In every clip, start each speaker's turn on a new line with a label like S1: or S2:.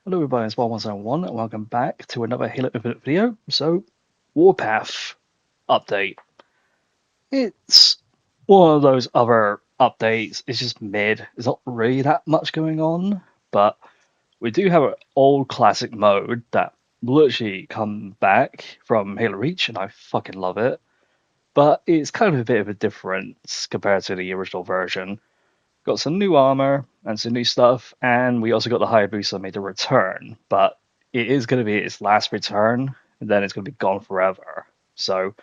S1: Hello everybody, it's �𝑵.𝑺.𝑚 and welcome back to another Halo Infinite video. So, Warpath update. It's one of those other updates, it's just mid, there's not really that much going on, but we do have an old classic mode that literally come back from Halo Reach, and I fucking love it. But it's kind of a bit of a difference compared to the original version. Got some new armor and some new stuff, and we also got the Hayabusa made a return, but it is going to be its last return, and then it's going to be gone forever. So,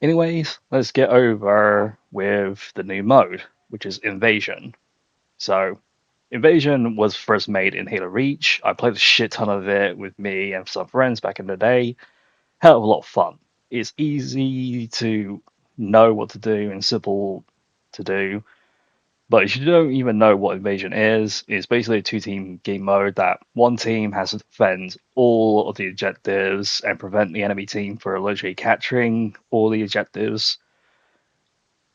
S1: anyways, let's get over with the new mode, which is Invasion. So, Invasion was first made in Halo Reach. I played a shit ton of it with me and some friends back in the day. Hell of a lot of fun. It's easy to know what to do and simple to do. But if you don't even know what Invasion is, it's basically a two-team game mode that one team has to defend all of the objectives and prevent the enemy team from literally capturing all the objectives.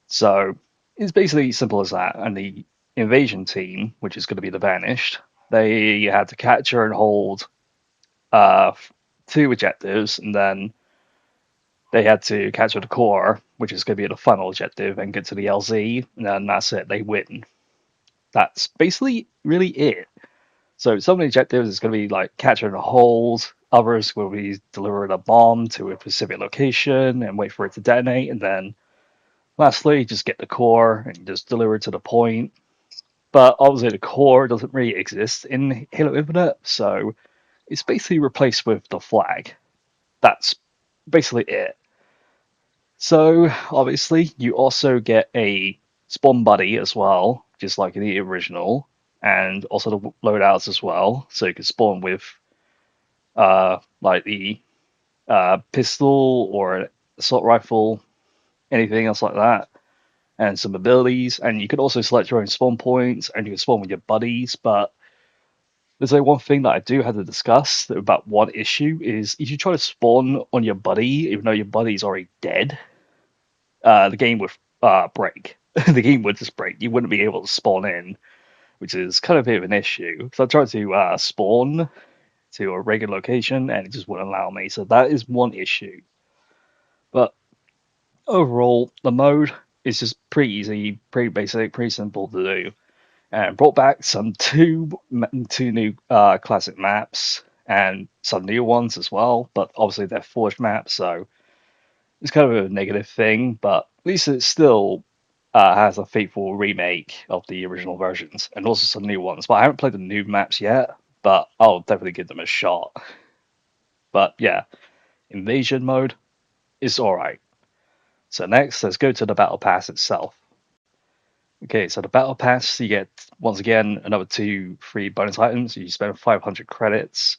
S1: So it's basically simple as that. And the Invasion team, which is going to be the Vanished, they had to capture and hold two objectives, and then they had to capture the core, which is going to be the final objective, and get to the LZ, and then that's it, they win. That's basically really it. So some of the objectives is going to be like capturing a hold, others will be delivering a bomb to a specific location and wait for it to detonate, and then lastly, just get the core and just deliver it to the point. But obviously the core doesn't really exist in Halo Infinite, so it's basically replaced with the flag. That's basically it. So, obviously, you also get a spawn buddy as well, just like in the original, and also the loadouts as well. So you can spawn with, like the pistol or assault rifle, anything else like that, and some abilities. And you can also select your own spawn points, and you can spawn with your buddies. But there's like one thing that I do have to discuss about one issue is if you try to spawn on your buddy, even though your buddy's already dead, the game would break. The game would just break. You wouldn't be able to spawn in, which is kind of a bit of an issue. So I tried to spawn to a regular location, and it just wouldn't allow me. So that is one issue. But overall, the mode is just pretty easy, pretty basic, pretty simple to do. And brought back some two new classic maps and some new ones as well. But obviously they're forged maps, so it's kind of a negative thing, but at least it still has a faithful remake of the original versions, and also some new ones. But I haven't played the new maps yet, but I'll definitely give them a shot. But yeah, Invasion mode is alright. So next, let's go to the Battle Pass itself. Okay, so the Battle Pass, you get, once again, another 2 free bonus items. You spend 500 credits,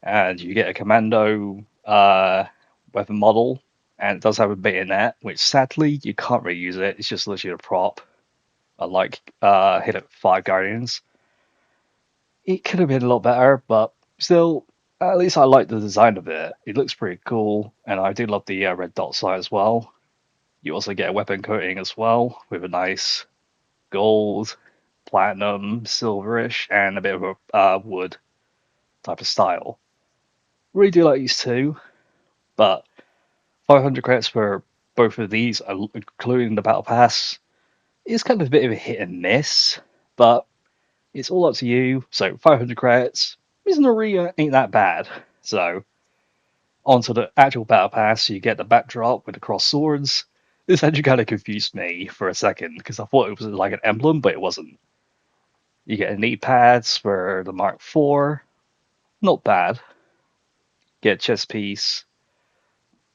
S1: and you get a Commando weapon model. And it does have a bayonet, which sadly you can't really use it. It's just literally a prop, unlike Halo 5 Guardians. It could have been a lot better, but still, at least I like the design of it. It looks pretty cool, and I do love the red dot sign as well. You also get a weapon coating as well, with a nice gold, platinum, silverish, and a bit of a wood type of style. Really do like these two, but 500 credits for both of these, including the Battle Pass, is kind of a bit of a hit and miss, but it's all up to you. So 500 credits ain't that bad. So onto the actual Battle Pass, you get the backdrop with the crossed swords, This actually kind of confused me for a second because I thought it was like an emblem, but it wasn't. You get knee pads for the Mark IV, not bad. Get a chest piece.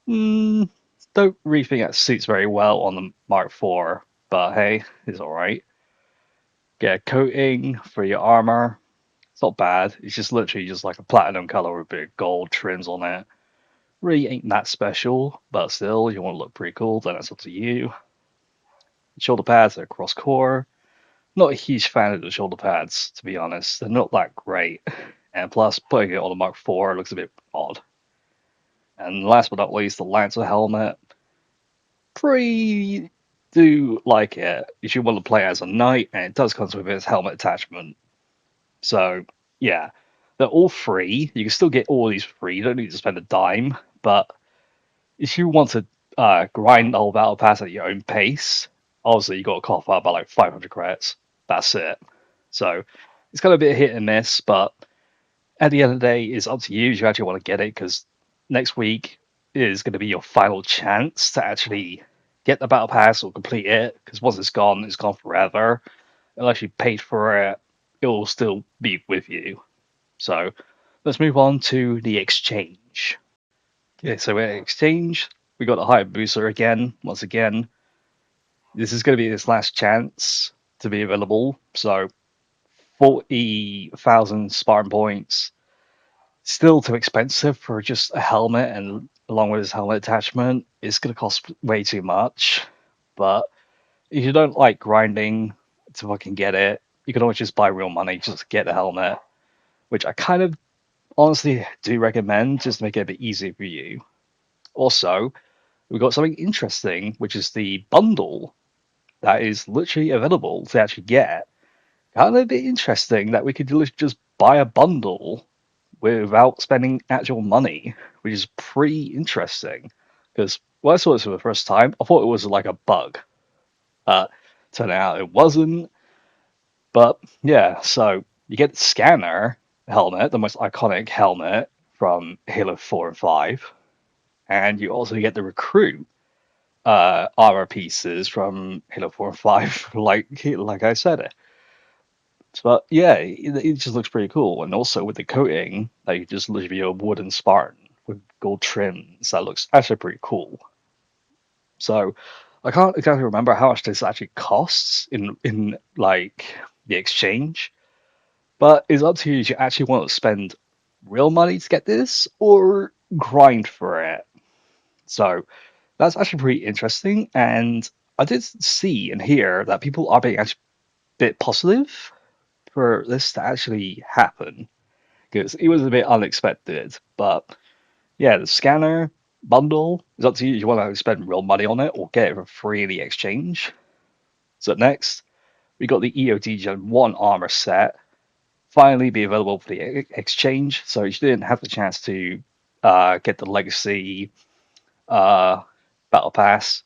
S1: Mm, don't really think that suits very well on the Mark IV, but hey, it's alright. Get a coating for your armor. It's not bad. It's just literally just like a platinum color with big gold trims on it. Really ain't that special, but still, you want to look pretty cool, then it's up to you. Shoulder pads are cross core. Not a huge fan of the shoulder pads, to be honest. They're not that great. And plus, putting it on the Mark IV looks a bit odd. And last but not least, the Lancer helmet. Pretty do like it if you want to play as a knight, and it does come with its helmet attachment. So, yeah, they're all free. You can still get all these free. You don't need to spend a dime. But if you want to grind the whole battle pass at your own pace, obviously you got to cough up by like 500 credits. That's it. So it's kind of a bit hit and miss, but at the end of the day, it's up to you if you actually want to get it, because next week is going to be your final chance to actually get the battle pass or complete it, because once it's gone forever. Unless you paid for it, it will still be with you. So let's move on to the exchange. Okay, so at exchange, we got a higher booster again. Once again, this is going to be his last chance to be available. So 40,000 Spartan points. Still too expensive for just a helmet, and along with his helmet attachment, it's going to cost way too much. But if you don't like grinding to fucking get it, you can always just buy real money just to get the helmet, which I kind of honestly do recommend just to make it a bit easier for you. Also, we've got something interesting, which is the bundle that is literally available to actually get. Kind of a bit interesting that we could just buy a bundle without spending actual money, which is pretty interesting. Because when I saw this for the first time, I thought it was like a bug. Turned out it wasn't. But yeah, so you get the scanner helmet, the most iconic helmet from Halo 4 and 5, and you also get the recruit armor pieces from Halo 4 and 5, like I said. But yeah, it just looks pretty cool. And also with the coating, like you just literally a wooden Spartan with gold trims, that looks actually pretty cool. So I can't exactly remember how much this actually costs in like the exchange, but it's up to you if you actually want to spend real money to get this or grind for it. So that's actually pretty interesting. And I did see and hear that people are being actually a bit positive for this to actually happen, because it was a bit unexpected. But yeah, the scanner bundle is up to you if you want to spend real money on it or get it for free in the exchange. So next, we got the EOD Gen 1 armor set finally be available for the exchange. So you didn't have the chance to get the legacy battle pass.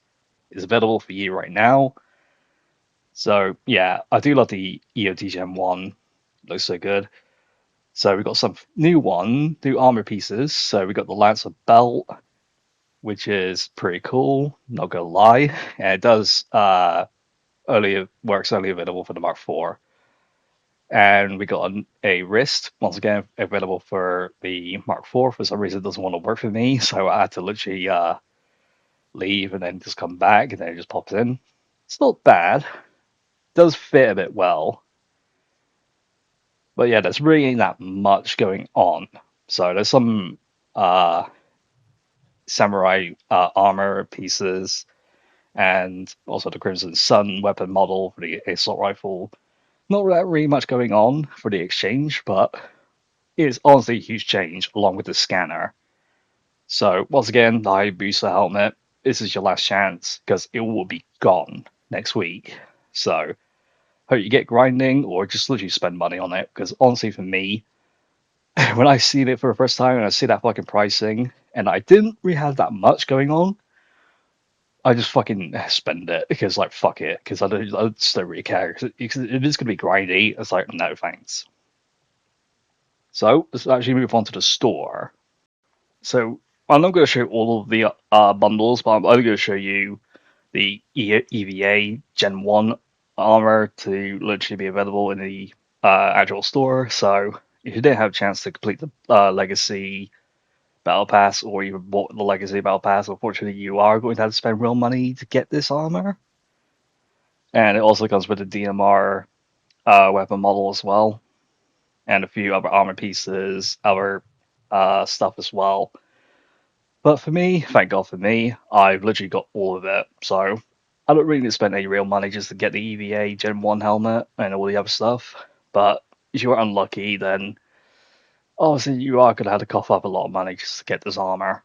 S1: It's available for you right now. So yeah, I do love the EOD Gen 1. Looks so good. So we got some new armor pieces. So we got the Lancer belt, which is pretty cool. Not gonna lie, and it does works only available for the Mark IV. And we got a wrist, once again available for the Mark IV. For some reason, it doesn't want to work for me, so I had to literally leave and then just come back, and then it just pops in. It's not bad. It does fit a bit well. But yeah, there's really ain't that much going on. So there's some samurai armor pieces, and also the Crimson Sun weapon model for the assault rifle. Not really much going on for the exchange, but it's honestly a huge change along with the scanner. So once again, the Hayabusa helmet, this is your last chance because it will be gone next week. So hope you get grinding or just literally spend money on it, because honestly for me, when I seen it for the first time and I see that fucking pricing and I didn't really have that much going on, I just fucking spend it because like fuck it, because I just don't really care, because it is going to be grindy. It's like no thanks. So let's actually move on to the store. So I'm not going to show all of the bundles, but I'm only going to show you the EVA Gen 1 armor to literally be available in the actual store. So if you didn't have a chance to complete the Legacy Battle Pass or even bought the Legacy Battle Pass, unfortunately you are going to have to spend real money to get this armor. And it also comes with a DMR weapon model as well, and a few other armor pieces, other stuff as well. But for me, thank God for me, I've literally got all of it. So I don't really need to spend any real money just to get the EVA Gen 1 helmet and all the other stuff. But if you are unlucky, then obviously you are going to have to cough up a lot of money just to get this armor.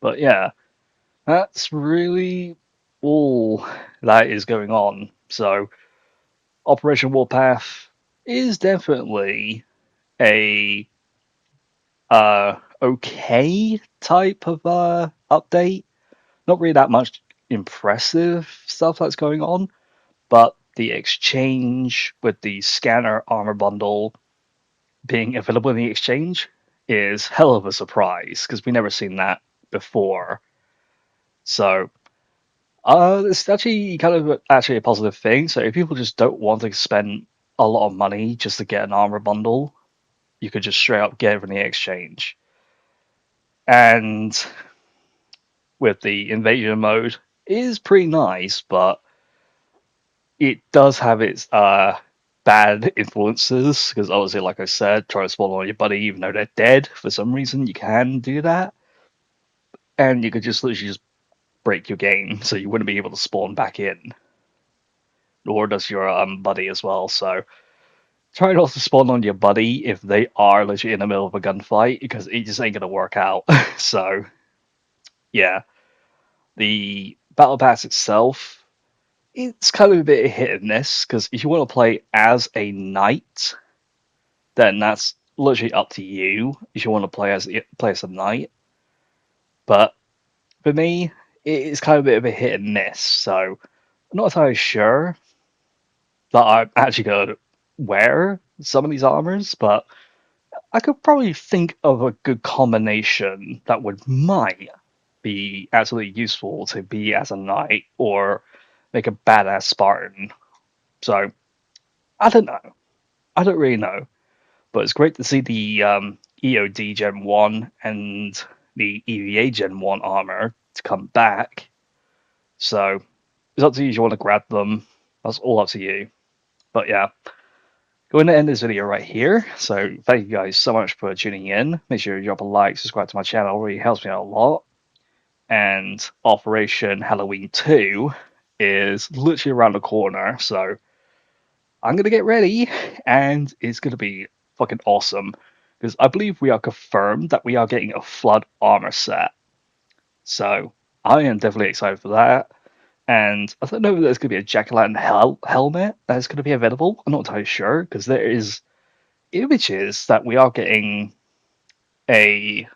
S1: But yeah, that's really all that is going on. So Operation Warpath is definitely a okay type of update. Not really that much impressive stuff that's going on, but the exchange with the scanner armor bundle being available in the exchange is hell of a surprise because we never seen that before. So it's actually kind of actually a positive thing. So if people just don't want to spend a lot of money just to get an armor bundle, you could just straight up get it from the exchange. And with the invasion mode, it is pretty nice, but it does have its bad influences because obviously, like I said, try to spawn on your buddy even though they're dead for some reason. You can do that, and you could just literally just break your game, so you wouldn't be able to spawn back in. Nor does your buddy as well. So try not to spawn on your buddy if they are literally in the middle of a gunfight because it just ain't gonna work out. So yeah, the battle pass itself, it's kind of a bit hit and miss because if you want to play as a knight, then that's literally up to you if you want to play as a knight. But for me, it's kind of a bit of a hit and miss. So I'm not entirely sure that I'm actually gonna wear some of these armors, but I could probably think of a good combination that might be absolutely useful to be as a knight or make a badass Spartan. So I don't know. I don't really know. But it's great to see the EOD Gen 1 and the EVA Gen 1 armor to come back. So it's up to you if you want to grab them. That's all up to you. But yeah, going to end this video right here. So thank you guys so much for tuning in. Make sure you drop a like, subscribe to my channel. It really helps me out a lot. And Operation Halloween 2 is literally around the corner. So I'm going to get ready and it's going to be fucking awesome. Because I believe we are confirmed that we are getting a Flood armor set. So I am definitely excited for that. And I don't know if there's going to be a Jack-o'-lantern helmet that's going to be available. I'm not entirely sure because there is images that we are getting a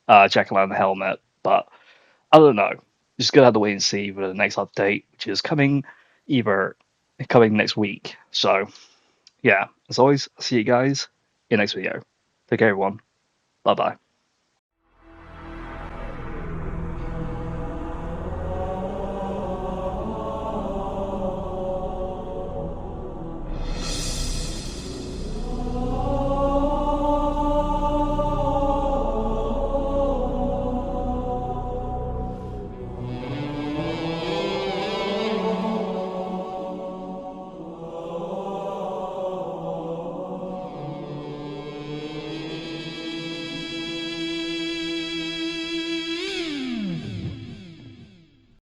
S1: Jack-o'-lantern helmet, but I don't know. Just gonna have to wait and see for the next update, which is coming next week. So yeah, as always, see you guys in the next video. Take care, everyone. Bye bye.